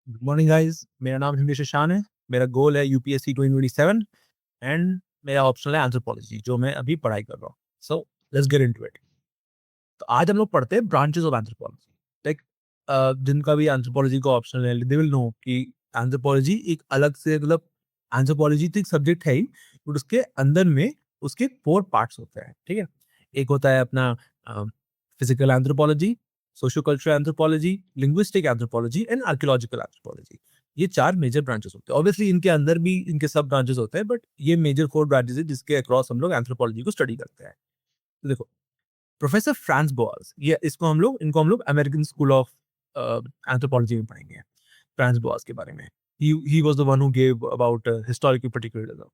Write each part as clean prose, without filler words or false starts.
Good morning guys, मेरा नाम हिमेश शान है। मेरा गोल है यूपीएससी 2027 एंड मेरा ऑप्शनल है एंथ्रोपोलॉजी जो मैं अभी पढ़ाई कर रहा हूँ। So let's get into it. तो आज हम लोग पढ़ते हैं ब्रांचेस ऑफ एंथ्रोपोलॉजी। लाइक जिनका भी एंथ्रोपोलॉजी का ऑप्शनल है दे विल नो कि एंथ्रोपोलॉजी एक अलग से मतलब एंथ्रोपोलॉजी तो एक सब्जेक्ट है ही, बट उसके अंदर में उसके 4 पार्ट्स होते हैं, ठीक है? एक होता है अपना physical anthropology, socio cultural anthropology, linguistic anthropology and archaeological anthropology. ये 4 मेजर ब्रांचेस होते हैं। ऑब्वियसली इनके अंदर भी इनके सब ब्रांचेस होते हैं, बट ये मेजर 4 ब्रांचेस है जिसके अक्रॉस हम लोग एंथ्रोपोलॉजी को स्टडी करते हैं। तो देखो, प्रोफेसर फ्रांस बोआस, ये इनको हम लोग अमेरिकन स्कूल ऑफ एंथ्रोपोलॉजी में पढ़ेंगे। फ्रांस बोआस के बारे में। He was the one who gave about historical particularism,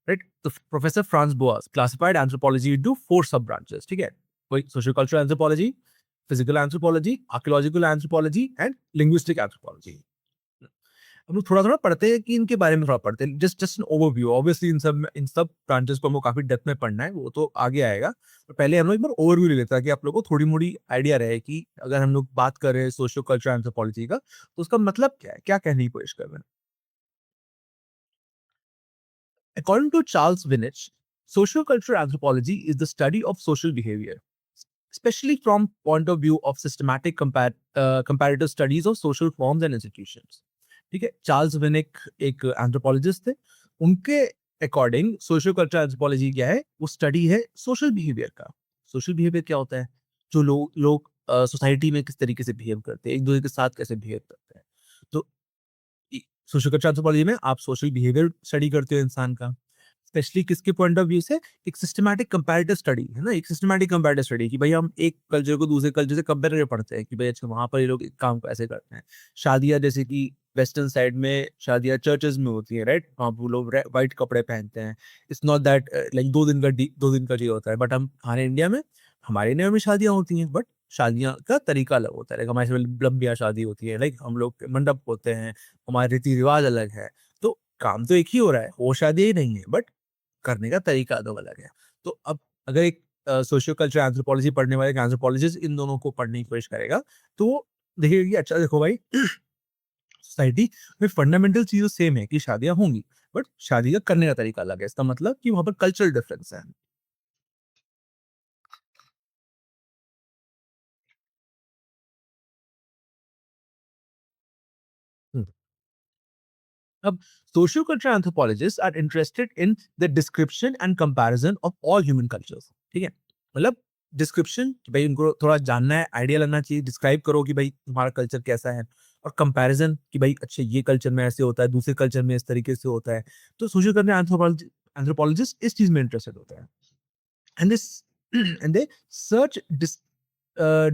right? तो professor Franz Boas classified anthropology into 4 sub branches, ठीक है? वही socio cultural anthropology, physical anthropology, archaeological anthropology and linguistic anthropology. हम लोग थोड़ा-थोड़ा पढ़ते हैं कि इनके बारे में थोड़ा पढ़ते हैं। Just just an overview. Obviously इन सब ब्रांचेस को हमको काफ़ी डेप्थ में पढ़ना है, वो तो आगे आएगा। तो पहले हम लोग एक बार ओवरव्यू ले लेते हैं ताकि आप लोगों को थोड़ी-मोड़ी आइडिया रहे कि अगर हम लोग बात कर रहे हैं सोशियो कल्चरल एंथ्रोपोलॉजी का, तो उसका मतलब क्या है? क्या कहने की कोशिश कर रहे हैं? According to Charles Winich, sociocultural anthropology is the study of social behavior, especially from point of view of systematic comparative studies of social forms and institutions. ठीक है, चार्ल्स विनिक एक एंथ्रोपोलॉजिस्ट थे। उनके अकॉर्डिंग सोशियो कल्चरल एंथ्रोपोलॉजी क्या है? वो study है social behaviour का। सोशल बिहेवियर क्या होता है? जो लोग सोसाइटी में किस तरीके से बिहेव करते हैं, एक दूसरे के साथ कैसे बिहेव करते हैं। तो सोशल कल्चरल एंथ्रोपोलॉजी में आप सोशल बिहेवियर स्टडी करते हो इंसान का, स्पेशली किसके पॉइंट ऑफ व्यू से? एक सिस्टमैटिक कंपैरेटिव स्टडी है ना, एक सिस्टमैटिक कंपैरेटिव स्टडी कि भाई हम एक कल्चर को दूसरे कल्चर से कंपेयर करके पढ़ते हैं कि भाई अच्छा वहां पर ये लोग इस काम को ऐसे करते हैं। शादियां जैसे कि वेस्टर्न साइड में शादियां चर्चेज में होती है, राइट? वहाँ वो लोग व्हाइट कपड़े पहनते हैं। इट्स नॉट दैट लाइक 2 दिन का ये होता है, बट हम हमारे इंडिया में भी शादियां होती हैं, बट शादियां का तरीका अलग होता है। लाइक हमारे लंबिया शादी होती है, लाइक हम लोग मंडप होते हैं, हमारे रीति रिवाज अलग है। तो काम तो एक ही हो रहा है, वो शादी ही नहीं है, बट करने का तरीका अलग है। तो अब अगर एक सोशियो कल्चरल एंथ्रोपोलॉजी पढ़ने वाला एक एंथ्रोपोलॉजिस्ट इन दोनों को पढ़ने की कोशिश करेगा, तो वो देखिए कि अच्छा देखो भाई सोसाइटी में फंडामेंटल चीज़ तो सेम है कि शादियाँ होंगी, बट शादी का करने का तरीका अलग है। इसका मतलब कि वहाँ पर कल्चरल डिफरेंस है। हुँ। अब socio cultural anthropologists are interested in the description and comparison of all human cultures, ठीक है? मतलब डिस्क्रिप्शन कि भाई उनको थोड़ा जानना है, आइडिया लगना चाहिए, डिस्क्राइब करो कि भाई तुम्हारा कल्चर कैसा है, और कंपैरिजन कि भाई अच्छा ये कल्चर में ऐसे होता है, दूसरे कल्चर में इस तरीके से होता है। तो सोशियो कल्चरल एंथ्रोपोलॉजिस्ट इस चीज़ में इंटरेस्टेड होते हैं। And this and they search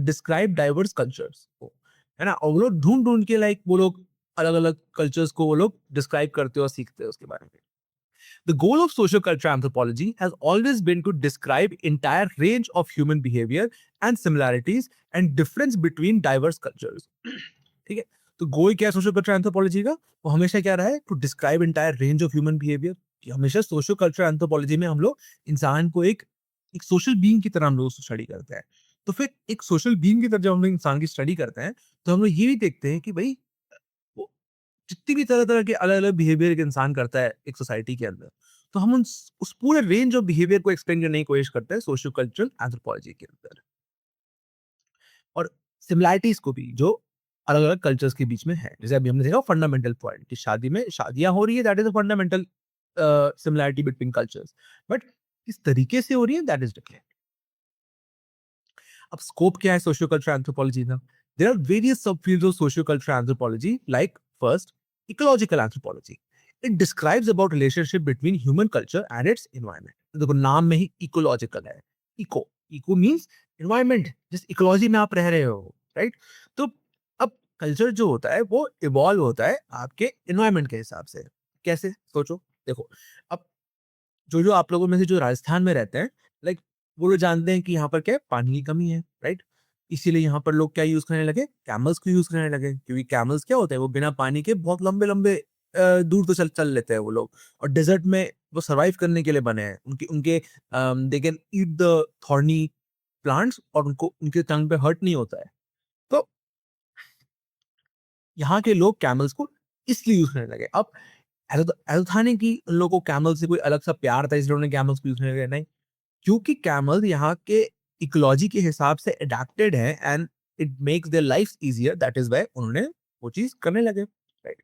describe diverse cultures को, है ना? और वो लोग ढूँढ-ढूँढ के लाइक वो लोग अलग-अलग कल्चर्स को वो लोग डिस्क्राइब करते हैं और सीखते हैं उसके बारे में। The goal of sociocultural anthropology has always been to describe entire range of human behavior and similarities and difference between diverse cultures. ठीक है? तो गोल क्या है सोशियो कल्चरल एंथ्रोपोलॉजी का? वो हमेशा क्या रहा है? To describe entire range of human behaviour. कि हमेशा सोशियो कल्चरल एंथ्रोपोलॉजी में हम लोग इंसान को एक सोशल बीइंग की तरह हम लोग उसको स्टडी करते हैं। तो फिर एक सोशल बीइंग की तरह जब हम लोग इंसान की स्टडी करते हैं, तो हम लोग ये भी देखते हैं कि भई वो जितनी भी तरह-तरह के अलग-अलग बिहेवियर एक इंसान करता है एक सोसाइटी के अंदर, तो हम उस पूरे रेंज ऑफ बिहेवियर को एक्सप्लेन करने की कोशिश करते हैं सोशियो कल्चरल एंथ्रोपोलॉजी के अंदर। और सिमिलैरिटीज़ को भी जो अलग-अलग कल्चर्स के बीच में है। जैसे अभी हमने देखा फंडामेंटल पॉइंट कि शादी में शादियाँ हो रही है that is a fundamental similarity between cultures. But किस तरीके से हो रही है दैट इज़ डिफरेंट। अब स्कोप क्या है सोशियो कल्चरल एंथ्रोपोलॉजी का? देयर आर वेरियस सब fields of socio cultural anthropology like first ecological anthropology. It describes about relationship between human culture and it's environment. देखो नाम में ही इकोलॉजिकल है। इको मीन्स एनवायरनमेंट, जिस इकोलॉजी में आप रह रहे हो, राइट? तो अब कल्चर जो होता है वो इवॉल्व होता है आपके एनवायरनमेंट के हिसाब से। कैसे? सोचो। देखो, अब जो आप लोगों में से जो राजस्थान में रहते हैं, लाइक वो लोग जानते हैं कि यहाँ पर क्या है, पानी की कमी है, राइट? इसीलिए यहाँ पर लोग क्या यूज़ करने लगे? कैमल्स को यूज़ करने लगे, क्योंकि कैमल्स क्या होते हैं, वो बिना पानी के बहुत लंबे-लंबे दूर तो चल चल लेते हैं वो लोग, और डेज़र्ट में वो सर्वाइव करने के लिए बने हैं। उनके उनके they can eat the thorny plants और उनको उनके टंग पे हर्ट नहीं होता है। तो यहाँ के लोग कैमल्स को इसलिए यूज़ करने लगे। अब ऐसा था नहीं कि उन लोगों को कैमल से कोई अलग-सा प्यार था इसलिए उन्होंने कैमल्स को यूज़ करने लगे, नहीं। क्योंकि कैमल यहाँ के इकोलॉजी के हिसाब से एडैप्टेड है and it makes their lifes easier, that is why उन्होंने वो चीज़ करने लगे, राइट?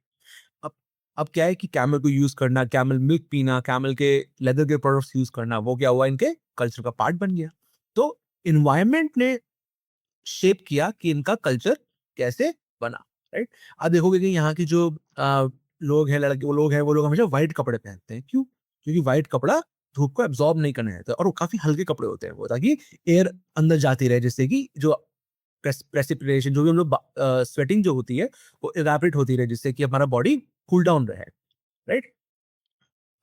अब अब क्या है कि कैमल को यूज़ करना, कैमल मिल्क पीना, कैमल के लेदर के प्रोडक्ट्स यूज़ करना, वो क्या हुआ इनके कल्चर का पार्ट बन गया। तो एनवायरनमेंट ने शेप किया कि इनका कल्चर कैसे बना, राइट? आप देखोगे कि यहाँ की जो लोग हैं, लड़के वो लोग हमेशा व्हाइट कपड़े पहनते हैं। क्यों? क्योंकि व्हाइट कपड़ा धूप को एब्ज़ॉर्ब नहीं करने देता और वो काफ़ी हल्के कपड़े होते हैं वो, ताकि एयर अंदर जाती रहे, जिससे कि जो प्रेसिपिटेशन जो भी हम लोग स्वेटिंग जो होती है, वो इवैपोरेट होती रहे, जिससे कि हमारा बॉडी कूल डाउन रहे, राइट?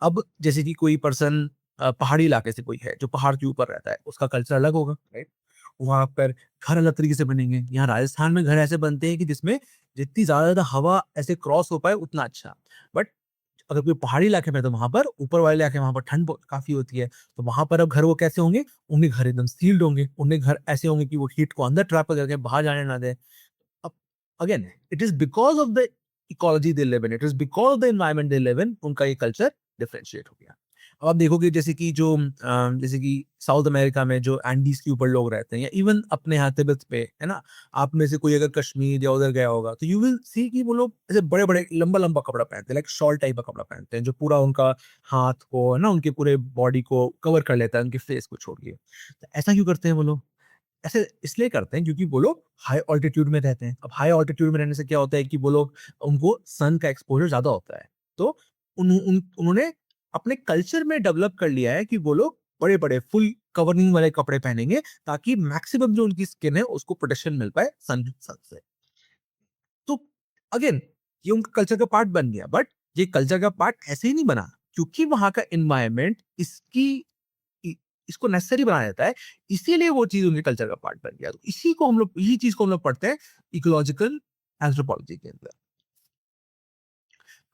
अब जैसे कि कोई पर्सन पहाड़ी इलाके से कोई है, जो पहाड़ के ऊपर रहता है, उसका कल्चर अलग होगा, राइट? वहाँ पर घर अलग तरीके से बनेंगे। यहाँ राजस्थान में घर ऐसे बनते हैं कि जिसमें जितनी ज़्यादा हवा ऐसे क्रॉस हो पाए उतना अच्छा। बट अगर कोई पहाड़ी इलाके में है तो वहाँ पर ऊपर वाले इलाके में वहाँ पर ठंड काफ़ी होती है। तो वहाँ पर अब घर वो कैसे होंगे? उनके घर एकदम सील्ड होंगे। उनके घर ऐसे होंगे कि वो हीट को अंदर ट्रैप करके बाहर जाने ना दें। अब again it is because of the ecology they live in, it is because of the environment they live इन, उनका ये कल्चर डिफरेंशिएट हो गया। अब आप देखोगे जैसे कि जैसे कि साउथ अमेरिका में जो एंडीज़ के ऊपर लोग रहते हैं या इवन अपने यहाँ तिब्बत पे, है ना? आप में से कोई अगर कश्मीर या उधर गया होगा तो यू विल सी कि वो लोग ऐसे बड़े-बड़े लंबा-लंबा कपड़ा पहनते हैं, लाइक शॉल टाइप का कपड़ा पहनते हैं, जो पूरा उनका हाथ को, है ना, उनके पूरे बॉडी को कवर कर लेता है, उनके फेस को छोड़ के। तो ऐसा क्यों करते हैं वो लोग? ऐसे इसलिए करते हैं क्योंकि वो लोग हाई ऑल्टीट्यूड में रहते हैं। अब हाई ऑल्टीट्यूड में रहने से क्या होता है कि वो लोग उनको सन का एक्सपोज़र ज़्यादा होता है। तो उन्होंने अपने कल्चर में डेवलप कर लिया है कि वो लोग बड़े-बड़े फुल कवरिंग वाले कपड़े पहनेंगे ताकि मैक्सिमम जो उनकी स्किन है उसको प्रोटेक्शन मिल पाए सन से। तो अगेन ये उनका कल्चर का पार्ट बन गया, बट ये कल्चर का पार्ट ऐसे ही नहीं बना क्योंकि वहाँ का एनवायरनमेंट इ इसको नेसेसरी बना देता है, इसीलिए वो चीज़ उनके कल्चर का पार्ट बन गया। तो इसी को हम लोग इसी चीज़ को हम लोग पढ़ते हैं इकोलॉजिकल एंथ्रोपोलॉजी के अंदर,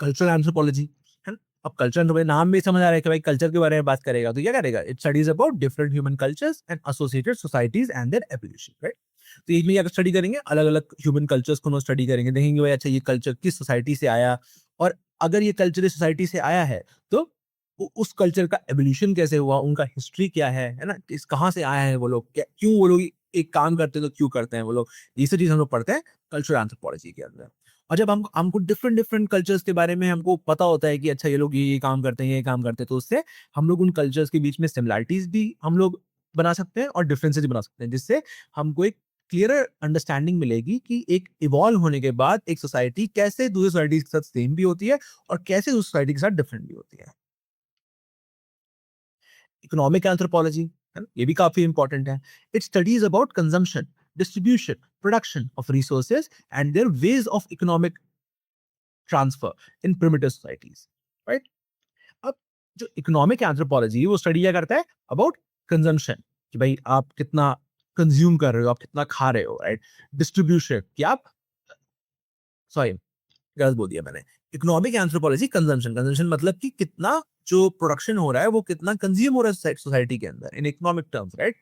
कल्चरल एंथ्रोपोलॉजी, है ना? अब कल्चर एंथ्रोपोलॉजी नाम में ही समझ आ रहा है कि भाई कल्चर के बारे में बात करेगा, तो क्या करेगा? It studies about different human cultures and associated societies and their evolution, right? तो इसमें अगर स्टडी करेंगे, अलग-अलग ह्यूमन कल्चर्स को हम लोग स्टडी करेंगे, देखेंगे भाई अच्छा ये कल्चर किस सोसाइटी से आया और अगर ये कल्चर इस सोसाइटी से आया है, तो उस कल्चर का एवोल्यूशन कैसे हुआ, उनका हिस्ट्री क्या है ना? किस कहाँ से आए हैं वो लोग, क्या क्यों वो लोग एक काम करते हैं तो क्यों करते हैं वो लोग? ये सब चीज़ हम लोग पढ़ते हैं कल्चरल एंथ्रोपोलॉजी के अंदर। और जब हम हमको डिफरेंट डिफरेंट कल्चर्स के बारे में हमको पता होता है कि अच्छा ये लोग ये काम करते हैं, ये काम करते हैं, तो उससे हम लोग उन कल्चर्स के बीच में सिमिलैरिटीज़ भी हम लोग बना सकते हैं और डिफरेंसेस भी बना सकते हैं, जिससे हमको एक क्लियरर अंडरस्टैंडिंग मिलेगी कि एक इवॉल्व होने के बाद एक सोसाइटी कैसे दूसरी सोसाइटी के साथ सेम भी होती है और कैसे उस सोसाइटी के साथ डिफरेंट भी होती है। इकोनॉमिक एंथ्रोपोलॉजी, है ना? ये भी काफ़ी इम्पोर्टेंट है। It studies about consumption, distribution, production of resources and their ways of economic transfer in primitive societies, right? अब जो इकोनॉमिक एंथ्रोपोलॉजी है वो स्टडी क्या करता है? अबाउट कंजम्पशन, कि भाई आप कितना कंज्यूम कर रहे हो, आप कितना खा रहे हो, राइट? डिस्ट्रीब्यूशन कि आप सॉरी गलत बोल दिया मैंने। इकोनॉमिक एंथ्रोपोलॉजी कंजम्पशन, कंजम्पशन मतलब कि कितना जो प्रोडक्शन हो रहा है वो कितना कंज्यूम हो रहा है सोसाइटी के अंदर in economic terms, right?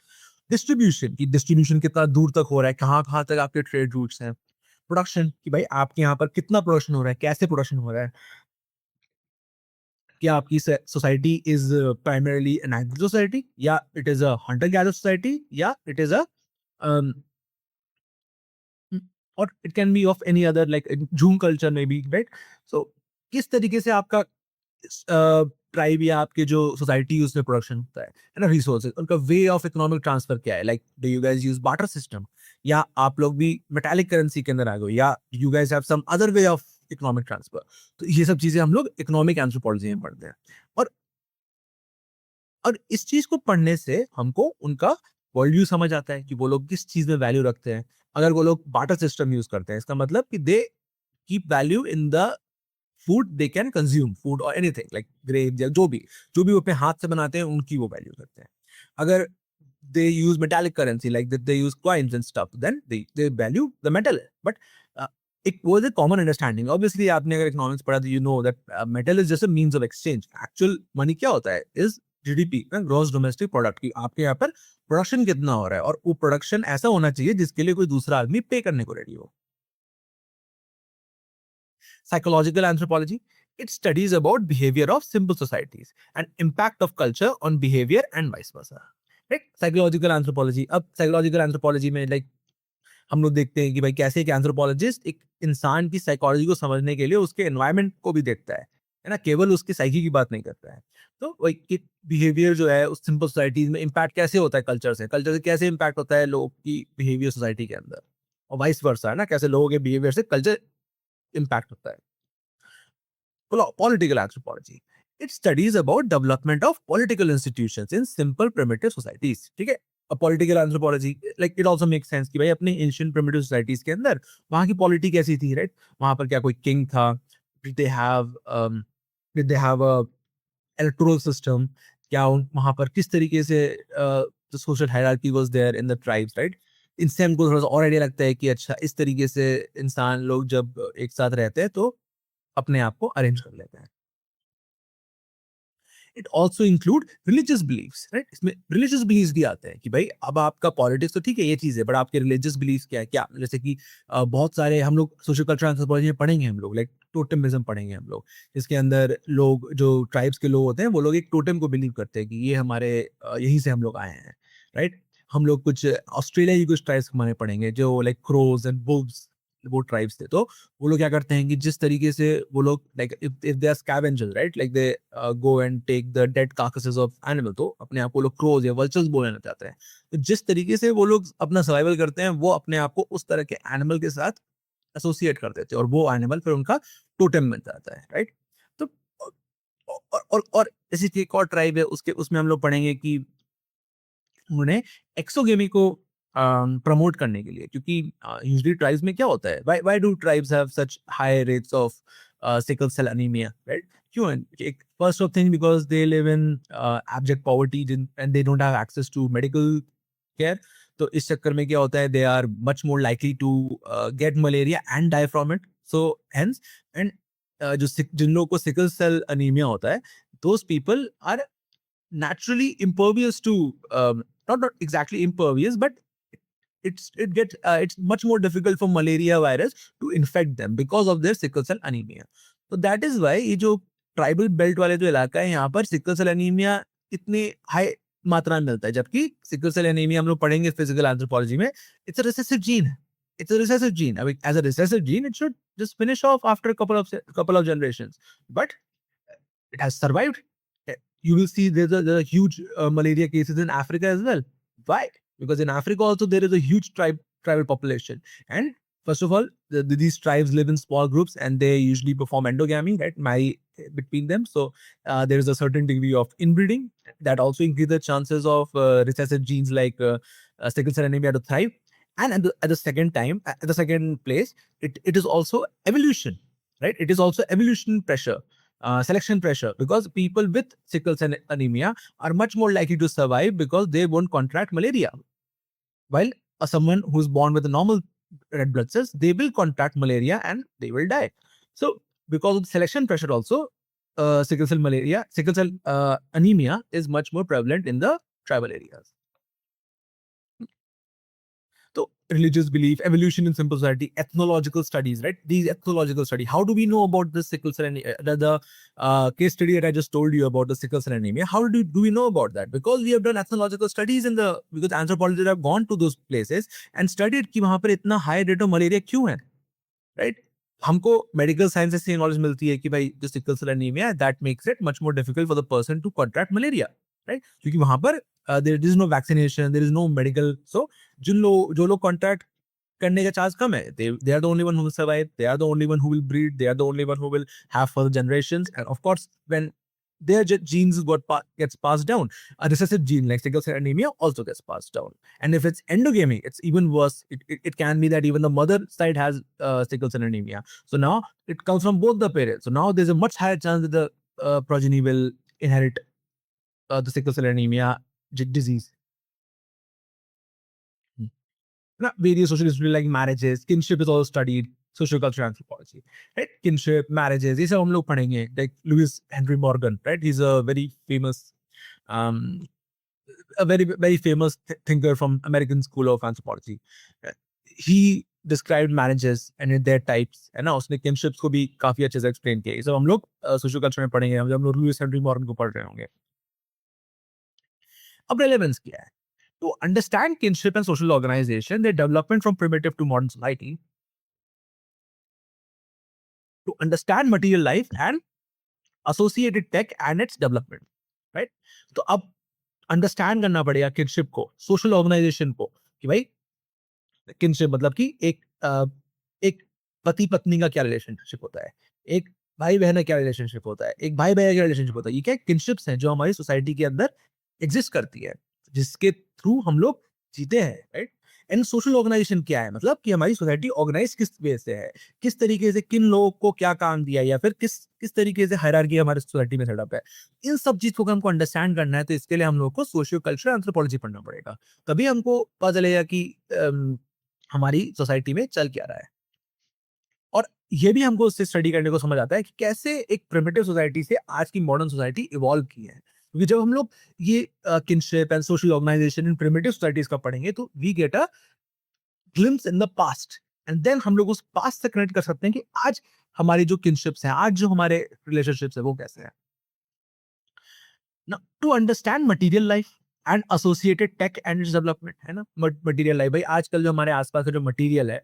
Distribution की डिस्ट्रीब्यूशन कितना दूर तक हो रहा है, कहाँ-कहाँ तक आपके ट्रेड रूट्स हैं। प्रोडक्शन कि भाई आपके यहाँ पर कितना प्रोडक्शन हो रहा है, कैसे प्रोडक्शन हो रहा है। क्या आपकी society is primarily an agri society या it is a hunter gather society या इट इज अ और it can be of any other like jhum culture में बी, राइट? सो किस तरीके से आपका ट्राइब या आपके जो सोसाइटी उसमें प्रोडक्शन होता है ना, रिसोर्सेज उनका वे ऑफ इकोनॉमिक ट्रांसफर क्या है, like do you guys use barter system या आप लोग भी मेटालिक करेंसी के अंदर आ गए या you guys have some other way of economic transfer. तो ये सब चीजें हम लोग इकोनॉमिक एंथ्रोपोलॉजी में पढ़ते हैं और इस चीज को पढ़ने से हमको उनका वर्ल्ड व्यू समझ आता है कि वो लोग किस चीज में वैल्यू रखते हैं। अगर वो लोग बार्टर सिस्टम यूज करते हैं इसका मतलब कि they keep value in the food they can consume, food और एनीथिंग लाइक ग्रेप्स या जो भी वो अपने हाथ से बनाते हैं उनकी वो वैल्यू करते हैं। अगर they use metallic currency like that they use coins and stuff then they value the metal, but एक वो इज कॉमन अंडरस्टैंडिंग। ऑब्वियसली आपने अगर इकोनॉमिक्स पढ़ा तो you know that metal is just a means of exchange. Actual money क्या होता है is GDP, gross domestic product, की आपके यहाँ पर प्रोडक्शन कितना हो रहा है और वो प्रोडक्शन ऐसा होना चाहिए जिसके लिए कोई दूसरा आदमी पे करने को रेडी हो। psychological anthropology. It studies about behavior of simple societies and impact of culture on behavior and vice versa. Right? Psychological anthropology. अब psychological anthropology में like हम लोग देखते हैं कि भाई कैसे एक एंथ्रोपोलॉजिस्ट एक इंसान की साइकोलॉजी को समझने के लिए उसके एनवायरनमेंट को भी देखता है ना, केवल उसकी साइकी की बात नहीं करता है। तो वही कि बिहेवियर जो है उस सिंपल सोसाइटीज में इम्पैक्ट कैसे होता है कल्चर से कैसे इम्पैक्ट होता है लोगों की बिहेवियर सोसाइटी के अंदर, और वाइस वर्सा है ना, कैसे लोगों के बिहेवियर से कल्चर इम्पैक्ट होता है। Political anthropology. It studies about development of political institutions in simple primitive societies. ठीक है? A political anthropology, like it also makes sense कि भाई अपने ancient primitive societies के अंदर वहाँ की polity कैसी थी, right? वहाँ पर क्या कोई king था? Did they have did they have a electoral system? क्या वहाँ पर किस तरीके से the social hierarchy was there in the tribes, right? इनसे हमको थोड़ा सा और आइडिया लगता है कि अच्छा इस तरीके से इंसान लोग जब एक साथ रहते हैं तो अपने आप को अरेंज कर लेते हैं। It also include religious beliefs, right? इसमें रिलीजियस बिलीव्स भी आते हैं कि भाई अब आपका पॉलिटिक्स तो ठीक है ये चीज है, बट आपके रिलीजियस बिलीव्स क्या है, क्या जैसे कि बहुत सारे हम लोग सोशल कल्चर एंथ्रोपोलॉजी में पढ़ेंगे, हम लोग लाइक टोटमिज्म पढ़ेंगे हम लोग, इसके अंदर लोग जो ट्राइब्स के लोग होते हैं वो लोग एक टोटम को बिलीव करते हैं कि ये हमारे यहीं से हम लोग आए हैं, राइट? हम लोग कुछ ऑस्ट्रेलिया की कुछ ट्राइब्स हमारे पढ़ेंगे जो लाइक क्रोज एंड वुल्व्स, वो ट्राइब्स थे। तो वो लोग क्या करते हैं कि जिस तरीके से वो लोग like if they are scavengers, right, like they go and take the dead carcasses of animal, तो अपने आप को लोग क्रोज या वल्चर्स बोलना चाहते हैं। तो जिस तरीके से वो लोग अपना सर्वाइवल करते हैं वो अपने आप को उस तरह के एनिमल के साथ एसोसिएट कर देते हैं और वो एनिमल फिर उनका टोटेम बन जाता है, राइट? तो और जैसे कि एक और ट्राइब है उसके उसमें हम लोग पढ़ेंगे कि उन्होंने एक्सोगेमी को प्रमोट करने के लिए, क्योंकि यूजुअली ट्राइब्स में क्या होता है, why do tribes have such high rates of sickle cell anaemia, right? क्यों? First of thing because they live in abject poverty and they don't have access to medical care. तो इस चक्कर में क्या होता है, they are much more likely to get malaria and die from it. So hence and जिन लोगों को सिकल सेल अनीमिया होता है, those people are naturally impervious to not exactly impervious, but it's much more difficult for malaria virus to infect them because of their sickle cell anemia. So that is why ये जो tribal belt वाले जो इलाका है यहाँ पर sickle cell anaemia इतनी high मात्रा में मिलता है, जबकि सिकल सेल एनीमिया हम लोग पढ़ेंगे फिजिकल एंथ्रोपोलॉजी में, इट्स अ रिसेसिव जीन है। It's a recessive gene. I mean, as a recessive gene, it should just finish off after a couple of generations, but it has survived. You will see there's a huge malaria cases in Africa as well. Why? Because in Africa also there is a huge tribal population, and first of all, these tribes live in small groups and they usually perform endogamy, right? Marry between them. So there is a certain degree of inbreeding that also increase the chances of recessive genes like sickle cell anemia to thrive. And at the second time, at the second place, it is also evolution, right? It is also evolution pressure, selection pressure, because people with sickle cell anemia are much more likely to survive because they won't contract malaria, while someone who's born with a normal red blood cells, they will contract malaria and they will die. So because of selection pressure also, sickle cell anemia is much more prevalent in the tribal areas. So religious belief, evolution in simple society, ethnological studies, right? These ethnological study. How do we know about the sickle cell anemia? The case study that I just told you about the sickle cell anemia. How do we know about that? Because we have done ethnological studies because anthropologists have gone to those places and studied कि वहाँ पर इतना high rate of malaria क्यों है, right? हमको medical science से knowledge मिलती है कि भाई जो सिकल सेल एनीमिया है that makes it much more difficult for the person to contract malaria, right? क्योंकि वहां पर there is no vaccination, there is no medical. So जो लोग कॉन्ट्रैक्ट करने का चांस कम है, they are the only one who will survive, they are the only one who will breed, they are the only one who will have further generations, and of course when their genes is what gets passed down, a recessive gene like sickle cell anemia also gets passed down. And if it's endogamy, it's even worse. It can be that even the mother side has sickle cell anemia, so now it comes from both the parents, so now there's a much higher chance that the progeny will inherit the sickle cell anemia disease. Various social issues like marriages, kinship is also studied, social cultural anthropology, right? Kinship, marriages, these are हम लोग पढ़ेंगे, like Louis Henry Morgan, right? He's a very famous, um, a very famous thinker from American School of Anthropology. He described marriages and there types, है ना? उसने किनशिप्स को भी काफ़ी अच्छे से एक्सप्लेन किया। ये सब हम लोग सोशल कल्चर में पढ़ेंगे, जब हम लोग लुईस हेनरी मॉर्गन को पढ़ रहे होंगे। अब रेलेवेंस क्या है? To understand kinship and social organization, their development from primitive to modern society, to understand material life and associated tech and its development, right? तो अब अंडरस्टैंड करना पड़ेगा किनशिप को, सोशल ऑर्गेनाइजेशन को, कि भाई किनशिप मतलब कि एक पति पत्नी का क्या रिलेशनशिप होता है, एक भाई बहन का क्या रिलेशनशिप होता है, एक भाई बहन का रिलेशनशिप होता है। ये क्या किनशिप्स हैं जो हमारी सोसाइटी के अंदर एग्जिस्ट करती है, जिसके थ्रू हम लोग जीते हैं, राइट? एंड सोशल ऑर्गेनाइजेशन क्या है, मतलब कि हमारी सोसाइटी ऑर्गेनाइज किस वे से है, किस तरीके से किन लोगों को क्या काम दिया है, या फिर किस किस तरीके से हायरार्की हमारे सोसाइटी में सेटअप है। इन सब चीज को अगर हमको अंडरस्टैंड करना है, तो इसके लिए हम लोग को सोशियो कल्चरल एंथ्रोपोलॉजी पढ़ना पड़ेगा। तभी हमको पता चलेगा कि हमारी सोसाइटी में चल क्या रहा है। और ये भी हमको उससे स्टडी करने को समझ आता है कि कैसे एक प्रिमिटिव सोसाइटी से आज की मॉडर्न सोसाइटी इवॉल्व की है। क्योंकि जब हम लोग ये kinship and social organization in primitive societies का पढ़ेंगे, तो we get a glimpse in the past, and then हम लोग उस पास्ट से कनेक्ट कर सकते हैं कि आज हमारी जो किनशिप्स हैं, आज जो हमारे रिलेशनशिप्स है, वो कैसे हैं। ना to understand material life and associated tech and its development, है ना? मटेरियल लाइफ, भाई आजकल जो हमारे आसपास का जो मटेरियल है,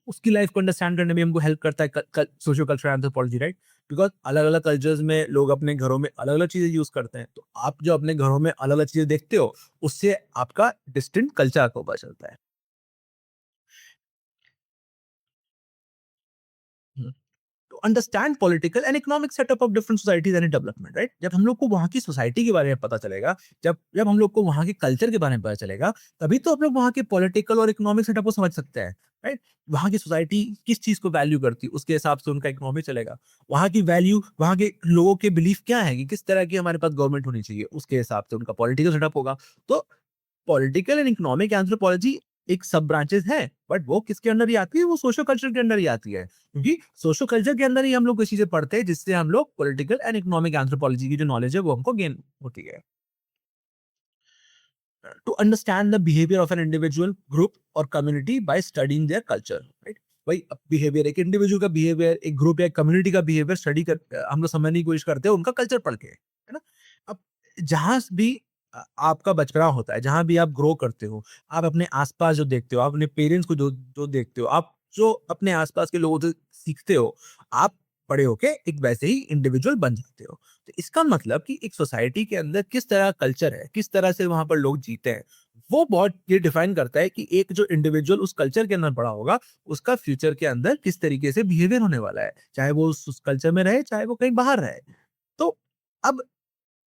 उसकी लाइफ को अंडरस्टैंड करने में हमको हेल्प करता है socio cultural anthropology, right? Because अलग अलग कल्चर्स में लोग अपने घरों में अलग अलग चीजें यूज करते हैं, तो आप जो अपने घरों में अलग अलग चीजें देखते हो, उससे आपका डिस्टिंक्ट कल्चर को पता चलता है। To understand political and economic setup of different societies and development, right? जब हम लोग को वहाँ की सोसाइटी के बारे में पता चलेगा, जब जब हम लोग को वहाँ के कल्चर के बारे में पता चलेगा, तभी तो हम लोग वहाँ के पॉलिटिकल और इकोनॉमिक सेटअप को समझ सकते हैं, राइट? वहाँ की सोसाइटी किस चीज को वैल्यू करती है, उसके हिसाब से उनका इकोनॉमी चलेगा। वहाँ की वैल्यू, वहाँ के लोगों के बिलीफ क्या है कि किस तरह की हमारे पास गवर्नमेंट होनी चाहिए, उसके हिसाब से उनका पॉलिटिकल सेटअप होगा। तो पॉलिटिकल एंड इकोनॉमिक एंथ्रोपोलॉजी एक सब ब्रांचेस है, बट वो किसके अंडर ही आती है? वो सोशल कल्चर के अंडर ही आती है, क्योंकि सोशल कल्चर के अंदर ही हम लोग ये चीजें पढ़ते हैं, जिससे हम लोग पॉलिटिकल एंड इकोनॉमिक एंथ्रोपोलॉजी की जो नॉलेज है, वो हमको गेन होती है। To understand the behaviour of an individual, group और community by studying their culture, right? भाई बिहेवियर, एक इंडिविजुअल का बिहेवियर, एक ग्रुप या कम्युनिटी का बिहेवियर स्टडी कर हम लोग समझने की कोशिश करते हैं उनका कल्चर पढ़ के, है ना? अब जहां भी आपका बचपना होता है, जहां भी आप ग्रो करते हो, आप अपने आसपास जो देखते हो, आप अपने पेरेंट्स को जो जो देखते हो, आप जो अपने आसपास के लोगों से सीखते हो, आप बड़े होके एक वैसे ही इंडिविजुअल बन जाते हो। तो इसका मतलब कि एक सोसाइटी के अंदर किस तरह कल्चर है, किस तरह से वहां पर लोग जीते हैं, वो बहुत ये डिफाइन करता है कि एक जो इंडिविजुअल उस कल्चर के अंदर बड़ा होगा, उसका फ्यूचर के अंदर किस तरीके से बिहेवियर होने वाला है, चाहे वो उस कल्चर में रहे, चाहे वो कहीं बाहर रहे। तो अब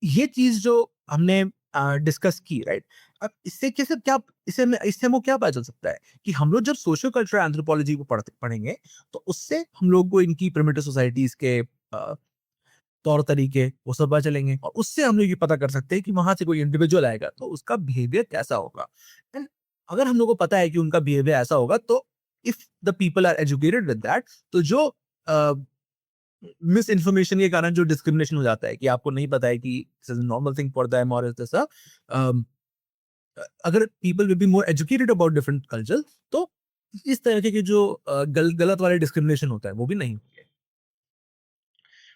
ये चीज जो हमने डिस्कस की, राइट? अब इससे कैसे क्या, इससे हमको क्या पता चल सकता है कि हम लोग जब सोशल कल्चरल एंथ्रोपोलॉजी को पढ़ेंगे, तो उससे हम लोग को इनकी प्रिमिटिव सोसाइटीज के तौर तरीके वो सब पता चलेंगे, और उससे हम लोग ये पता कर सकते हैं कि वहां से कोई इंडिविजुअल आएगा तो उसका बिहेवियर कैसा होगा। एंड अगर हम लोग को पता है कि उनका बिहेवियर ऐसा होगा, तो if the people are educated with that, तो जो मिस इन्फॉर्मेशन के कारण जो डिस्क्रिमिनेशन हो जाता है कि आपको नहीं पता है कि this is normal thing for them और इज दिस अगर people will be more educated about different culture, तो इस तरह के जो गलत वाले डिस्क्रिमिनेशन होता है, वो भी नहीं होंगे।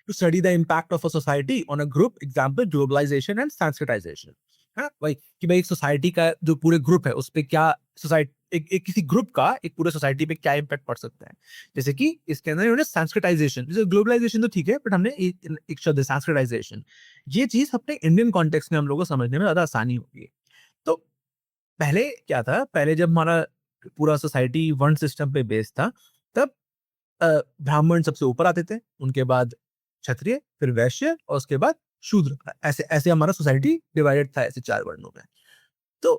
To study the impact of a society on a group, example globalization and sanskritization, हाँ भाई, कि भाई एक सोसाइटी का जो पूरे ग्रुप है उस पे क्या, सोसाइटी एक किसी ग्रुप का एक पूरे सोसाइटी पे क्या इम्पैक्ट पड़ सकता है। जैसे कि इसके अंदर इन्होंने संस्कृताइजेशन, जैसे ग्लोबलाइजेशन तो ठीक है, बट हमने एक शब्द संस्कृताइजेशन, ये चीज अपने इंडियन कॉन्टेक्स्ट में हम लोग को समझने में ज्यादा आसानी होगी। तो पहले क्या था, पहले जब हमारा पूरा सोसाइटी वर्ण सिस्टम पे बेस्ड था, तब ब्राह्मण सबसे ऊपर आते थे, उनके बाद क्षत्रिय, फिर वैश्य और उसके बाद शूद्र। ऐसे ऐसे हमारा सोसाइटी डिवाइडेड था, ऐसे 4 वर्णों में। तो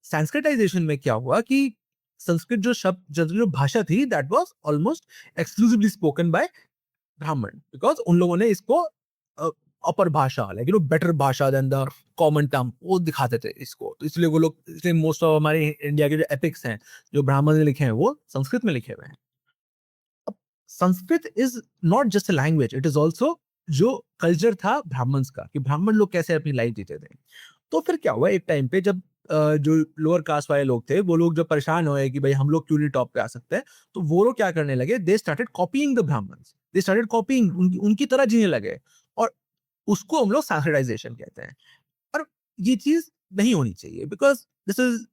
संस्कृताइजेशन में क्या हुआ कि संस्कृत जो शब्द, जो भाषा थी, that was almost exclusively spoken by ब्राह्मण, बिकॉज़ उन लोगों ने इसको अपर भाषा, लाइक बेटर भाषा देन द कॉमन टर्म वो दिखाते थे इसको। तो इसलिए वो लोग, इसलिए मोस्ट ऑफ हमारे इंडिया के जो एपिक्स हैं, जो ब्राह्मण ने लिखे हैं, वो संस्कृत में लिखे हुए हैं। अब Sanskrit is not just a language, it is also जो कल्चर था ब्राह्मण्स का, कि ब्राह्मण लोग कैसे अपनी लाइफ जीते थे। तो फिर क्या हुआ, एक टाइम पे जब जो लोअर कास्ट वाले लोग थे, वो लोग जब परेशान हुए कि भाई हम लोग क्यों नहीं टॉप पे आ सकते हैं, तो वो लोग क्या करने लगे, they started copying the Brahmans, they started copying, उनकी तरह जीने लगे, और उसको हम लोग स्टैंडर्डाइजेशन कहते हैं। और ये चीज़ नहीं होनी चाहिए, because this is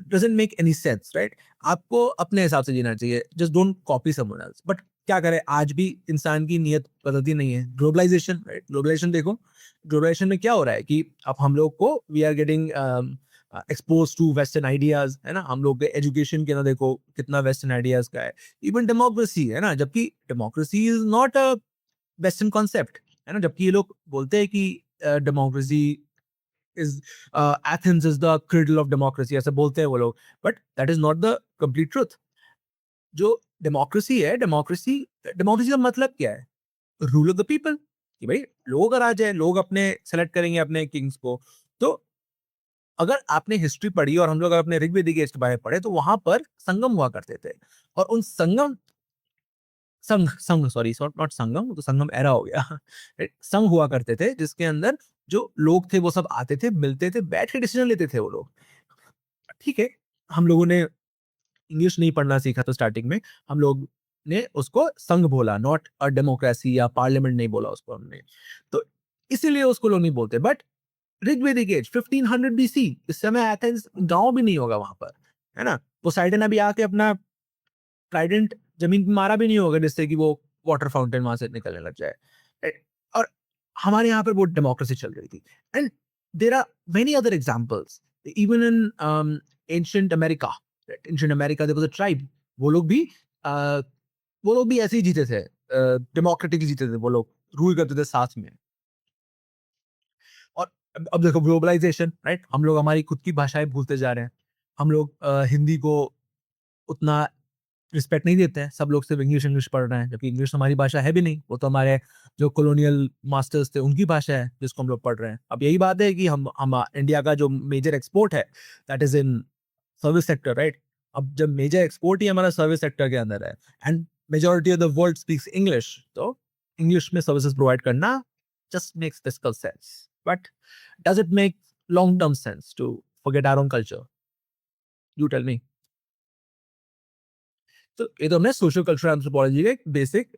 doesn't make any sense, right? आपको अपने हिसाब से जीना चाहिए, just don't copy someone else. But क्या करें, आज भी इंसान की नीयत बदलती नहीं है। Globalisation, right? ग्लोबलाइज़ेशन देखो, ग्लोबलाइज़ेशन में क्या हो रहा है कि अब हम लोग को we are getting exposed to western ideas, है ना? हम लोग के एजुकेशन के अंदर देखो कितना वेस्टर्न आइडियाज़ का है। इवन डेमोक्रेसी, है ना? जबकि democracy is not a western concept, है ना? जबकि ये लोग बोलते हैं कि democracy is Athens is the cradle of democracy, ऐसे बोलते हैं वो लोग, but that is not the complete truth. जो डेमोक्रेसी है, डेमोक्रेसी डेमोक्रेसी का मतलब क्या है? रूल ऑफ द पीपल, कि भाई लोगों का राज है, लोग अपने सेलेक्ट करेंगे अपने किंग्स को। तो अगर आपने हिस्ट्री पढ़ी और हम लोग अगर अपने ऋग्वेदिक एज के बारे में पढ़े, तो वहां पर संगम हुआ करते थे, और उन संगम संघ संघ सॉरी नॉट नॉट संगम, वो तो संगम एरा हो गया। संघ हुआ करते थे, जिसके अंदर जो लोग थे वो सब आते थे, मिलते थे, बैठ के डिसीजन लेते थे वो लोग। ठीक है, हम लोगों ने इंग्लिश नहीं पढ़ना सीखा था स्टार्टिंग में, हम लोग ने उसको संघ बोला, नॉट अ डेमोक्रेसी या पार्लियामेंट नहीं बोला उसको हमने। तो इसीलिए उसको लोग नहीं बोलते। बट ऋग्वेदिक एज 1500 बीसी, इस समय एथेंस गांव भी नहीं होगा वहां पर, है ना? पोसाइडन अभी आके अपना ट्राइडेंट जमीन पे मारा भी नहीं होगा, जिससे कि वो वाटर फाउंटेन वहां से निकलने लग जाए, राइट? और हमारे यहाँ पर वो डेमोक्रेसी चल रही थी। And there are many other examples, even in ancient America, ancient America there was a tribe, वो लोग भी uh, वो लोग भी ऐसे ही जीते थे, डेमोक्रेटिकली जीते थे, वो लोग रूल करते थे साथ में। और अब देखो ग्लोबलाइजेशन, राइट? हम लोग हमारी खुद की भाषाएं भूलते जा रहे हैं। हम लोग हिंदी को उतना रिस्पेक्ट नहीं देते हैं, सब लोग सिर्फ इंग्लिश इंग्लिश पढ़ रहे हैं, जबकि इंग्लिश हमारी भाषा है भी नहीं, वो तो हमारे जो कॉलोनियल मास्टर्स थे उनकी भाषा है जिसको हम लोग पढ़ रहे हैं। अब यही बात है कि हम इंडिया का जो मेजर एक्सपोर्ट है, that is in service sector, right? अब जब मेजर एक्सपोर्ट ही हमारा सर्विस सेक्टर के अंदर है, and majority of the world speaks English, तो इंग्लिश में सर्विसेज प्रोवाइड करना just makes physical sense. But does it make long term sense to forget our own culture? You tell me. तो ये तो हमने सोशल कल्चरल एंथ्रोपोलॉजी का एक basic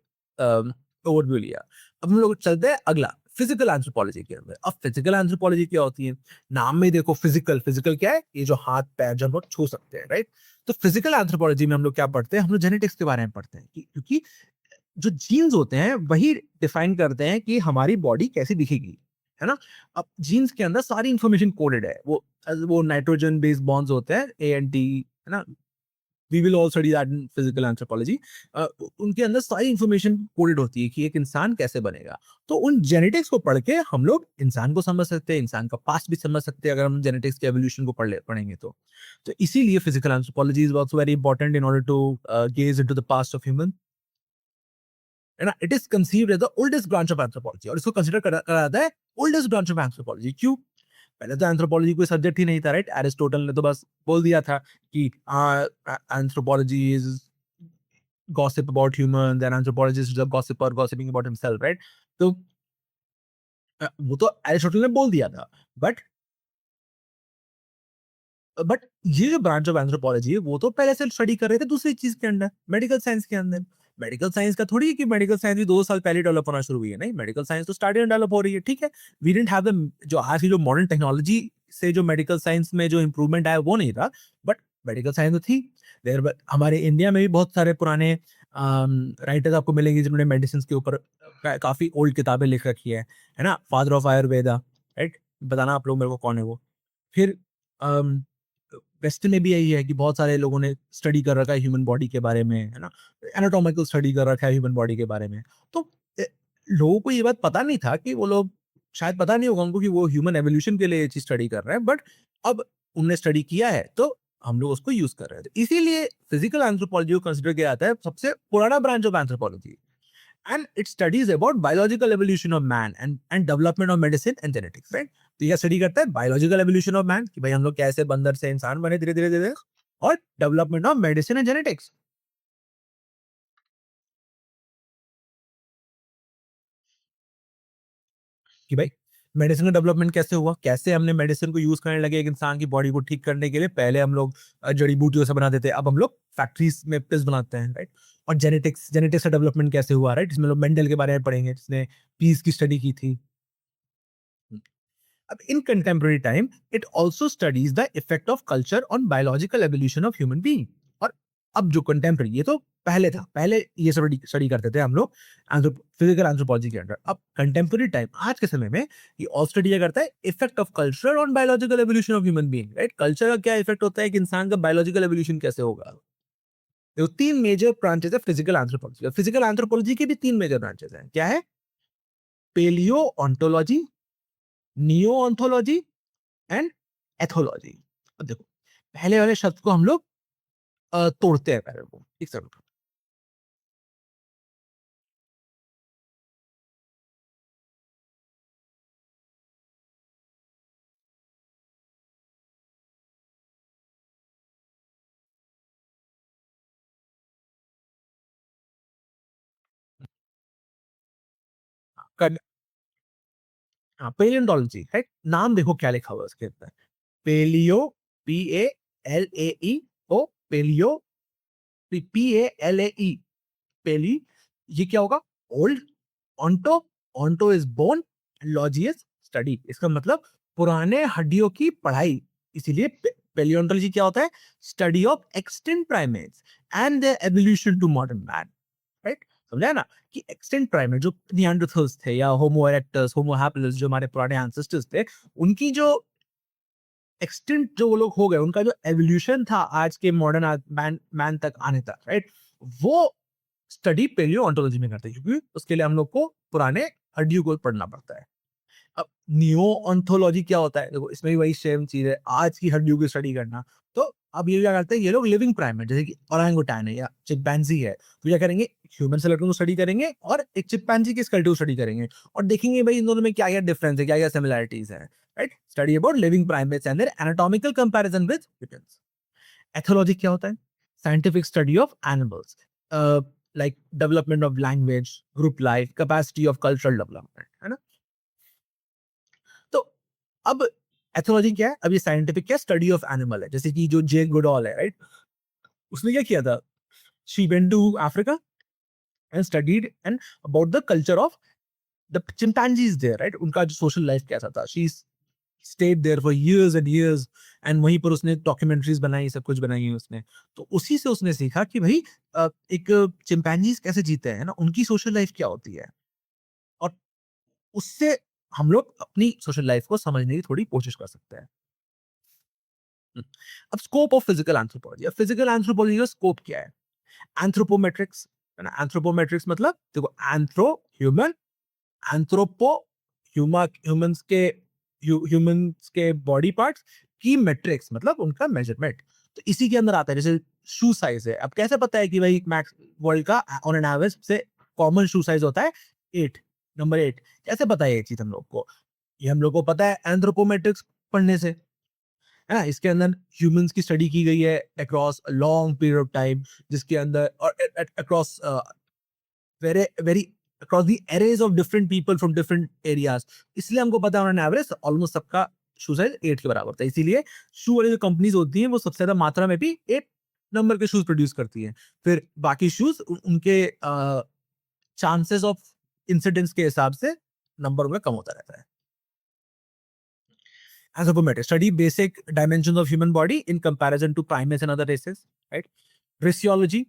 overview लिया। अब हम लोग चलते हैं अगला, फिजिकल एंथ्रोपोलॉजी के अंदर। अब फिजिकल एंथ्रोपोलॉजी क्या होती है? नाम में ही देखो, फिजिकल, फिजिकल क्या है? ये जो हाथ पैर जो हम लोग छू सकते हैं, राइट? तो फिजिकल एंथ्रोपोलॉजी में हम लोग क्या पढ़ते हैं? हम लोग जेनेटिक्स के बारे में पढ़ते हैं, क्योंकि जो जीन्स होते हैं वही डिफाइन करते हैं कि हमारी बॉडी कैसी दिखेगी, है ना? अब जीन्स के अंदर सारी इंफॉर्मेशन कोडेड है, वो नाइट्रोजन बेस्ड बॉन्ड्स होते हैं, ए एंड टी, है ना? We will all study that in physical anthropology. उनके अंदर सारी इंफॉर्मेशन कोडेड होती है कि एक इंसान कैसे बनेगा। तो उन जेनेटिक्स को पढ़ के हम लोग इंसान को समझ सकते हैं, इंसान का पास्ट भी समझ सकते हैं, अगर हम जेनेटिक्स के एवोल्यूशन को पढ़ेंगे तो। तो इसीलिए physical anthropology is also very important in order to gaze into the past of human, है ना? It is conceived as the oldest branch of anthropology, और इसको कंसीडर करा करा जाता है ओल्डेस्ट ब्रांच ऑफ एंथ्रोपोलॉजी। क्यों? पहले तो एंथ्रोपोलॉजी कोई सब्जेक्ट ही नहीं था, राइट? एरिस्टोटल ने तो बस बोल दिया था कि anthropology is gossip about human, then anthropologist is a gossiper gossiping about himself, right? तो वो तो एरिस्टोटल ने बोल दिया था। बट बट ये जो ब्रांच ऑफ एंथ्रोपोलॉजी है, वो तो पहले से स्टडी कर रहे थे दूसरी चीज के अंदर, मेडिकल साइंस के अंदर। मेडिकल साइंस का थोड़ी है कि मेडिकल साइंस भी 2 साल पहले डेवलप होना शुरू हुई है, नहीं, मेडिकल साइंस तो स्टार्टिंग डेवलप हो रही है, ठीक है। वी डिडंट हैव द जो आज की जो मॉडर्न टेक्नोलॉजी से जो मेडिकल साइंस में जो इंप्रूवमेंट आया वो नहीं था, बट मेडिकल साइंस तो थी। हमारे इंडिया में भी बहुत सारे पुराने राइटर्स आपको मिलेंगे जिन्होंने मेडिसिन के ऊपर काफी ओल्ड किताबें लिख रखी है ना? Father of Ayurveda, right? बताना आप लोग मेरे को कौन है वो। फिर वेस्ट में भी यही है कि बहुत सारे लोगों ने स्टडी कर रखा है ह्यूमन बॉडी के बारे में, है ना? एनाटॉमिकल स्टडी कर रखा है ह्यूमन बॉडी के बारे में। तो लोगों को ये बात पता नहीं था कि वो लोग, शायद पता नहीं होगा उनको कि वो ह्यूमन एवोल्यूशन के लिए ये चीज स्टडी कर रहे हैं, बट अब उनने स्टडी किया है तो हम लोग उसको यूज कर रहे हैं। तो इसीलिए फिजिकल एंथ्रोपोलॉजी को कंसिडर किया जाता है सबसे पुराना branch of anthropology, and it studies about biological evolution of man and development of medicine and genetics, right? तो यह स्टडी करता है बायोलॉजिकल एवोल्यूशन ऑफ मैन, कि भाई हम लोग कैसे बंदर से इंसान बने धीरे धीरे धीरे, और development of medicine and genetics, कि भाई मेडिसिन का डेवलपमेंट कैसे हुआ? कैसे हमने मेडिसिन को यूज़ करने लगे एक इंसान की बॉडी को ठीक करने के लिए? पहले हम लोग जड़ी-बूटियों से बनाते थे, अब हम लोग फैक्ट्रीज़ में पिल्स बनाते हैं, राइट? और जेनेटिक्स जेनेटिक्स का डेवलपमेंट कैसे हुआ, राइट? इसमें लोग मेंडल के बारे में पढ़ेंगे, जिसने पीस की स्टडी की थी। अब in contemporary time it also studies the effect of culture on biological evolution of human being. और अब जो कंटेम्परेरी, ये तो पहले था, पहले ये स्टडी स्टडी करते थे हम लोग फिजिकल एंथ्रोपोलॉजी के अंडर। अब कंटेम्परेरी टाइम, आज के समय में, ये और स्टडी क्या करता है? Effect of culture on biological evolution of human being, right? Culture का क्या इफेक्ट होता है कि इंसान का बायोलॉजिकल एवोल्यूशन कैसे होगा। देखो, तीन मेजर ब्रांचेस है फिजिकल एंथ्रोपोलॉजी। फिजिकल एंथ्रोपोलॉजी के भी तीन मेजर ब्रांचेस हैं। क्या है? Palaeontology, neontology and ethology. अब देखो, पहले वाले शब्द को हम लोग तोड़ते हैं पहले को, एक सेकंड। कर हाँ, पेलियोंटोलॉजी, राइट? नाम देखो क्या लिखा हुआ है उसके अंदर। पेलियो, PALAEO, पेलियो, PALAE, पेली। ये क्या होगा? Old. Onto, onto is bone, logy is study. इसका मतलब पुराने हड्डियों की पढ़ाई। इसीलिए पेलियोंटोलॉजी क्या होता है? Study of extinct primates and their evolution to modern man, right? समझा है ना? कि एक्सटिंक्ट प्राइमेट जो निएंडरथल्स थे या होमो इरेक्टस, होमो हैबिलिस, जो हमारे पुराने एंसेस्टर्स थे, उनकी जो एक्सटिंक्ट जो वो लोग हो गए, उनका जो एवोल्यूशन था आज के मॉडर्न मैन मैन तक आने तक, राइट? वो स्टडी पेलियोंटोलॉजी में करते हैं, क्योंकि उसके लिए हम लोग को पुराने हड्डियों को पढ़ना पड़ता है। अब नियो ऑन्थोलॉजी क्या होता है? देखो, इसमें भी वही सेम चीज़ है, आज की हड्डियों की स्टडी करना। तो अब ये क्या करते हैं, ये लोग लिविंग प्राइमेट, जैसे कि ओरांगुटान है या चिंपैंजी है, तो क्या करेंगे? ह्यूमन स्केलेटन को स्टडी करेंगे और एक चिंपैंजी के स्केलेटन को स्टडी करेंगे और देखेंगे भाई इन दोनों में क्या-क्या डिफरेंस है, क्या-क्या सिमिलैरिटीज़ हैं, right? Study about living primates and their anatomical comparison with humans. Ethology क्या होता है? Scientific study of animals, like development of language, group life, capacity of cultural development, है ना? तो अब एथोलॉजी क्या है? अब ये साइंटिफिक क्या स्टडी ऑफ एनिमल है, जैसे कि जो जेन गुडॉल है, राइट? उसने क्या किया था? She went to Africa and studied and about the culture of the chimpanzees there, right? उनका जो सोशल लाइफ कैसा था। She stayed there for years and years and वहीं पर उसने डॉक्यूमेंट्रीज बनाई, सब कुछ बनाई है उसने। तो उसी से उसने सीखा कि भाई एक चिंपैंजीज कैसे जीते हैं ना, उनकी सोशल लाइफ क्या होती है। और उससे हम लोग अपनी सोशल लाइफ को समझने की थोड़ी कोशिश कर सकते हैं। हम्म। अब स्कोप ऑफ फिजिकल एंथ्रोपोलॉजी, अब फिजिकल एंथ्रोपोलॉजी का स्कोप क्या है? एंथ्रोपोमेट्रिक्स, है ना? एंथ्रोपोमेट्रिक्स मतलब देखो, एंथ्रो ह्यूमन, एंथ्रोपो ह्यूमंस के ह्यूमंस के बॉडी पार्ट्स की मेट्रिक्स मतलब उनका मेजरमेंट। तो इसी के अंदर आता है, जैसे शू साइज है। अब कैसे पता है कि भाई मैक्स वर्ल्ड का ऑन एन एवरेज से कॉमन शू साइज होता है 8, नंबर 8? कैसे पता है ये चीज हम लोग को? ये हम लोग को पता है एंथ्रोपोमेट्रिक्स पढ़ने से, है ना? इसके अंदर ह्यूमंस की स्टडी की गई है across a long period of time, जिसके अंदर और across very vary across the arrays of different people from different areas. इसलिए हमको पता है ऑन एन एवरेज ऑलमोस्ट सबका शू साइज 8 के बराबर था। इसीलिए शू वाली जो कंपनीज होती हैं वो सबसे ज्यादा मात्रा में भी 8 नंबर के शूज प्रोड्यूस करती हैं। फिर बाकी शूज उनके चांसेस ऑफ इंसिडेंट्स के हिसाब से नंबर उनका कम होता रहता है। Anthropometrics study basic dimensions of human body in comparison to primates and other races, right? Raciology,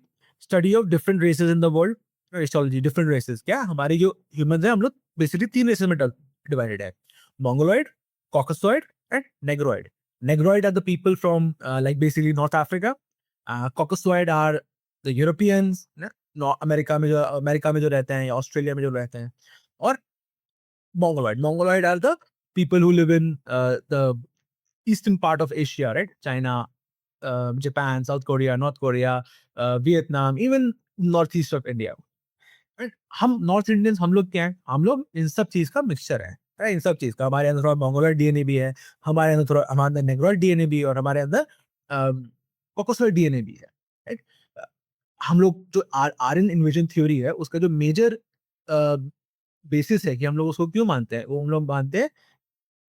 study of different races in the world. Raciology, different races. क्या हमारे जो humans हैं, हम लोग basically 3 races में divided है: Mongoloid, Caucasoid and Negroid. Negroid are the people from like basically North Africa. Caucasoid are the Europeans, ना? America में जो रहते हैं या ऑस्ट्रेलिया में जो रहते हैं। और Mongoloid are the people who live in the eastern part of Asia, right? China, Japan, South Korea, North Korea, Vietnam, even northeast of India. Right? हम नॉर्थ इंडियंस, हम लोग क्या हैं? हम लोग इन सब चीज का मिक्सचर है, right? इन सब चीज का हमारे अंदर थोड़ा मंगोलॉइड डीएनए भी है, हमारे अंदर थोड़ा हमारे अंदर नेग्रोइड डीएनए भी है और हमारे अंदर कॉकसॉइड डीएनए भी है, right? हम लोग जो आर्यन इन्वेजन थ्योरी है, उसका जो मेजर बेसिस है कि हम लोग उसको क्यों मानते हैं, वो हम लोग मानते हैं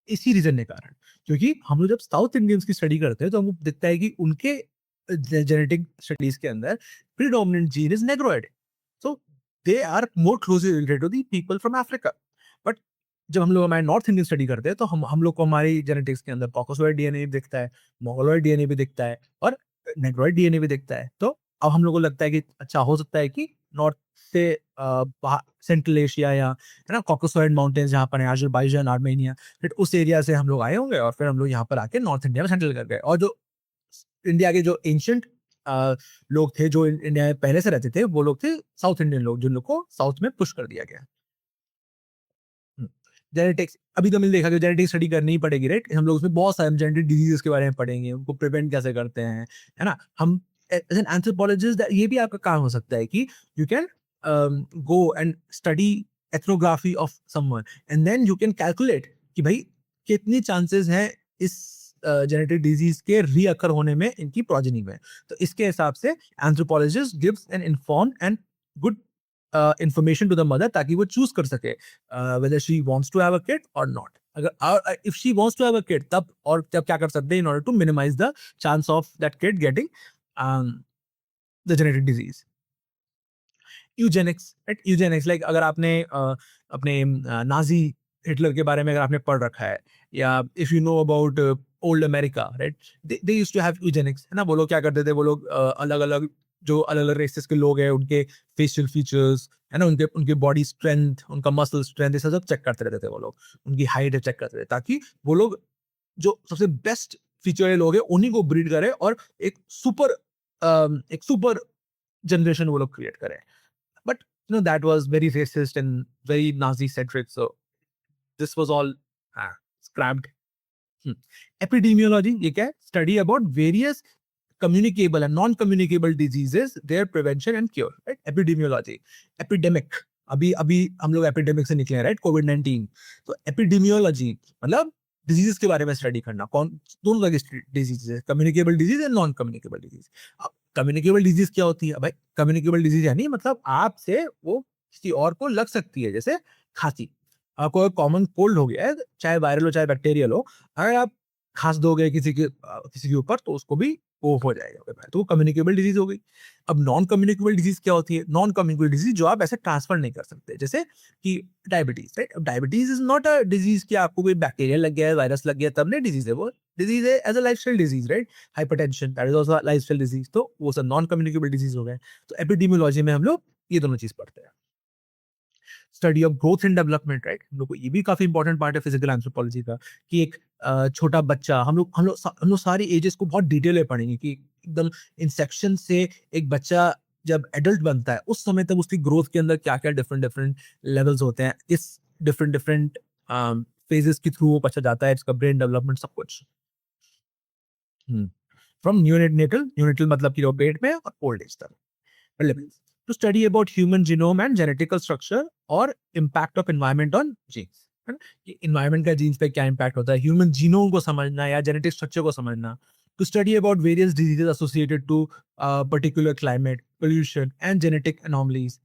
इसी रीजन के कारण, क्योंकि हम लोग जब साउथ इंडियंस की स्टडी करते हैं तो हमको दिखता है कि उनके जेनेटिक स्टडीज के अंदर predominant gene is negroid, so they are more closely related to the people from Africa. But जब हम लोग हमारे नॉर्थ इंडियन स्टडी करते हैं तो हम लोग को हमारी जेनेटिक्स के अंदर कॉकसॉइड डीएनए भी दिखता है, मंगोलॉइड डीएनए भी दिखता है और नेग्रोइड डीएनए भी दिखता है। तो अब हम लोग को लगता है कि अच्छा हो सकता है कि नॉर्थ से सेंट्रल एशिया या है ना कॉकसॉइड माउंटेन्स जहाँ पर है अजरबैजान आर्मेनिया, फिर उस एरिया से हम लोग आए होंगे और फिर हम लोग यहाँ पर आके नॉर्थ इंडिया में सेटल कर गए। और जो इंडिया के जो एंशिएंट लोग थे जो इंडिया में पहले से रहते थे वो लोग थे साउथ इंडियन लोग, जिन लोग को साउथ में पुश कर दिया गया। जेनेटिक्स अभी तो मैंने देखा कि जेनेटिक स्टडी करनी ही पड़ेगी, राइट? हम लोग उसमें बहुत सारे जेनेटिक डिजीजेस के बारे में पढ़ेंगे, उनको प्रिवेंट कैसे करते हैं, है ना? हम एज एन एंथ्रोपोलॉजिस्ट ये भी आपका काम हो सकता है कि you can go and study ethnography of someone and then you can calculate कि भाई कितनी चांसेस हैं इस जेनेटिक डिजीज के रीअकर होने में इनकी प्रोजेनी में। तो इसके हिसाब से anthropologist gives an informed and good information to the mother ताकि वो चूज कर सके whether she wants to have a kid or not। अगर if she wants to have a kid तब और तब क्या कर सकते हैं in order to minimize the chance of that kid getting um, the genetic disease। Eugenix, right? Eugenix like अगर आपने अपने नाजी हिटलर के बारे में अगर आपने पढ़ रखा है या if you know about old America, right? They used to have eugenics, है ना? वो लोग क्या करते थे, वो लोग अलग अलग जो अलग अलग रेसेस के लोग हैं उनके फेशियल फीचर्स, है ना, उनके उनके बॉडी स्ट्रेंथ, उनका मसल स्ट्रेंथ, ये सब चेक करते रहते थे वो लोग, उनकी हाइट चेक करते थे ताकि वो लोग जो सबसे बेस्ट फीचर लोग हैं उन्हीं को ब्रीड करें और एक सुपर जनरेशन वो लोग क्रिएट करें। But that was very racist and very Nazi centric. So this was all scrapped. Epidemiology, ये क्या है? Study about various communicable and non-communicable diseases, their prevention and cure. Right? Epidemiology, epidemic. अभी अभी हम लोग एपिडेमिक से निकले हैं, राइट? कोविड-19। तो एपिडेमियोलॉजी मतलब डिजीज के बारे में स्टडी करना, कौन दोनों तरह की डिजीज है, communicable disease and non communicable disease. Communicable disease क्या होती है भाई? कम्युनिकेबल डिजीज यानी मतलब आपसे वो किसी और को लग सकती है, जैसे खांसी। आपको कॉमन कोल्ड हो गया है, चाहे वायरल हो चाहे बैक्टीरियल हो, अगर आप खांस दोगे किसी के ऊपर तो उसको भी वो हो जाएगा, तो वो कम्युनिकेबल डिजीज हो गई। अब नॉन कम्युनिकेबल डिजीज क्या होती है? नॉन कम्युनिकेबल डिजीज जो आप ऐसे ट्रांसफर नहीं कर सकते, जैसे कि डायबिटीज, राइट? अब diabetes is not a disease कि आपको कोई बैक्टीरिया लग गया है, वायरस लग गया तब नहीं डिजीज है, वो डिजीज है as a lifestyle disease, right? Hypertension that is also lifestyle disease, तो वो सब नॉन कम्युनिकेबल डिजीज हो गए। तो एपिडेमियोलॉजी में हम लोग ये दोनों चीज पढ़ते हैं। Study of growth and development, right? हम लोग को ये भी काफी इंपॉर्टेंट पार्ट है फिजिकल एंथ्रोपोलॉजी का कि एक छोटा बच्चा, हम लोग सारी एजेस को बहुत डिटेल में पढ़ेंगे कि एकदम इंसेक्शन से एक बच्चा जब एडल्ट बनता है उस समय तक उसकी ग्रोथ के अंदर क्या क्या डिफरेंट डिफरेंट लेवल्स होते हैं, इस डिफरेंट डिफरेंट फेजेस के थ्रू वो बच्चा जाता है, इसका ब्रेन डेवलपमेंट सब कुछ। फ्रॉम न्यूनेटल मतलब कि वो पेट में, और ओल्ड एज तक relevance to study about human genome and genetical structure और impact of environment on genes, है ना? कि environment का genes पे क्या impact होता है, human genome को समझना या genetic structure को समझना, to study about various diseases associated to particular climate, pollution and genetic anomalies,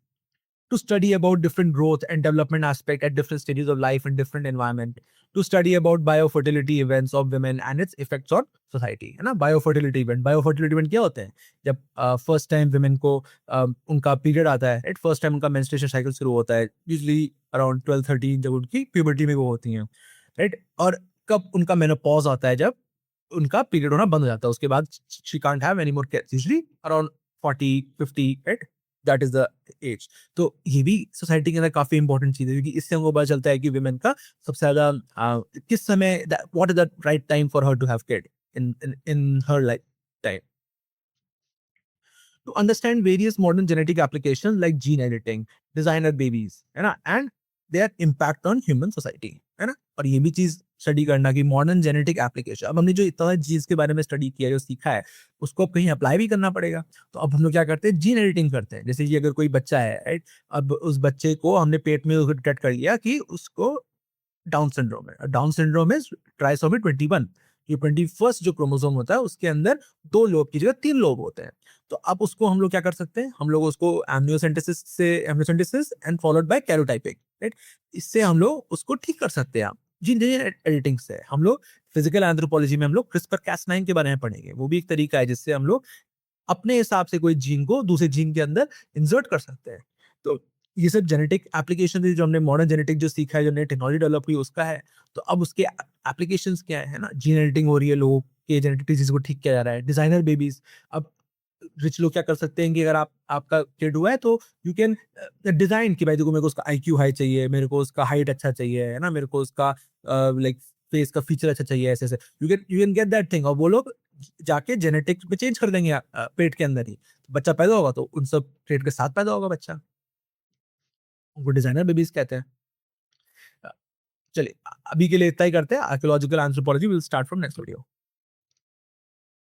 to study about different growth and development aspect at different stages of life in different environment, to study about biofertility events of women and its effects on society, है ना? बायोफर्टिलिटी event क्या होते हैं? जब first time women को उनका period आता है, राइट? फर्स्ट टाइम उनका मेंस्ट्रुएशन साइकिल शुरू होता है, यूजुअली अराउंड 12-13 जब उनकी प्यूबर्टी में वो होती हैं, राइट? और कब उनका मेनोपॉज आता है, जब उनका पीरियड होना बंद हो जाता है, उसके बाद she can't have any more kids, usually around 40-50, right? That is the age. तो ये भी सोसाइटी के अंदर काफी इंपॉर्टेंट चीज है, क्योंकि इससे हमको पता चलता है कि विमेन का सबसे ज्यादा किस समय, what is the right time for her to have kid in her lifetime. To understand various modern genetic applications like gene editing, designer babies, है ना, and their impact on human society, है ना? और ये भी चीज study करना कि मॉडर्न जेनेटिक एप्लीकेशन, अब हमने जो इतना चीज के बारे में स्टडी किया, जो सीखा है, उसको अब कहीं अप्लाई भी करना पड़ेगा। तो अब हम लोग क्या करते हैं, जीन एडिटिंग करते हैं। जैसे कि अगर कोई बच्चा है, राइट? अब उस बच्चे को हमने पेट में डिटेक्ट कर लिया कि उसको डाउन सिंड्रोम है। Down syndrome is trisomy 21। ये 21st जो क्रोमोसोम होता है उसके अंदर 2 लोब की जगह 3 लोब होते हैं। तो अब उसको हम लोग क्या कर सकते हैं, हम लोग उसको amniocentesis and followed by karyotyping, right? इससे हम लोग उसको ठीक कर सकते हैं। जीन एडिटिंग से है। हम लोग फिजिकल एंथ्रोपोलॉजी में हम लोग क्रिस्पर-cas9 के बारे में पढ़ेंगे। वो भी एक तरीका है जिससे हम लोग अपने हिसाब से कोई जीन को दूसरे जीन के अंदर इंसर्ट कर सकते हैं। तो ये सब जेनेटिक एप्लीकेशन है जो हमने मॉडर्न जेनेटिक जो सीखा है, जो नई टेक्नोलॉजी डेवलप हुई उसका है। तो अब उसके एप्लीकेशंस क्या है ना? जीन एडिटिंग हो रही है, लोगों के जेनेटिक डिसीज़ को ठीक किया जा रहा है। डिज़ाइनर बेबीज़, अब रिच लोग क्या कर सकते हैं कि अगर आप आपका किड हुआ है तो यू कैन डिज़ाइन कि भाई देखो मेरे को उसका आईक्यू हाई चाहिए, मेरे को उसका हाइट अच्छा चाहिए, है ना? मेरे को उसका लाइक फेस का फीचर अच्छा चाहिए, ऐसे-ऐसे। You can get that thing और वो लोग जाके जेनेटिक्स में चेंज कर देंगे पेट के अंदर ही। बच्चा पैदा होगा तो उन सब ट्रेट के साथ पैदा होगा बच्चा। उनको डिज़ाइनर बेबीज़ कहते हैं। अ, चलिए अभी के लिए इतना ही करते हैं। Archaeological anthropology will start from next video.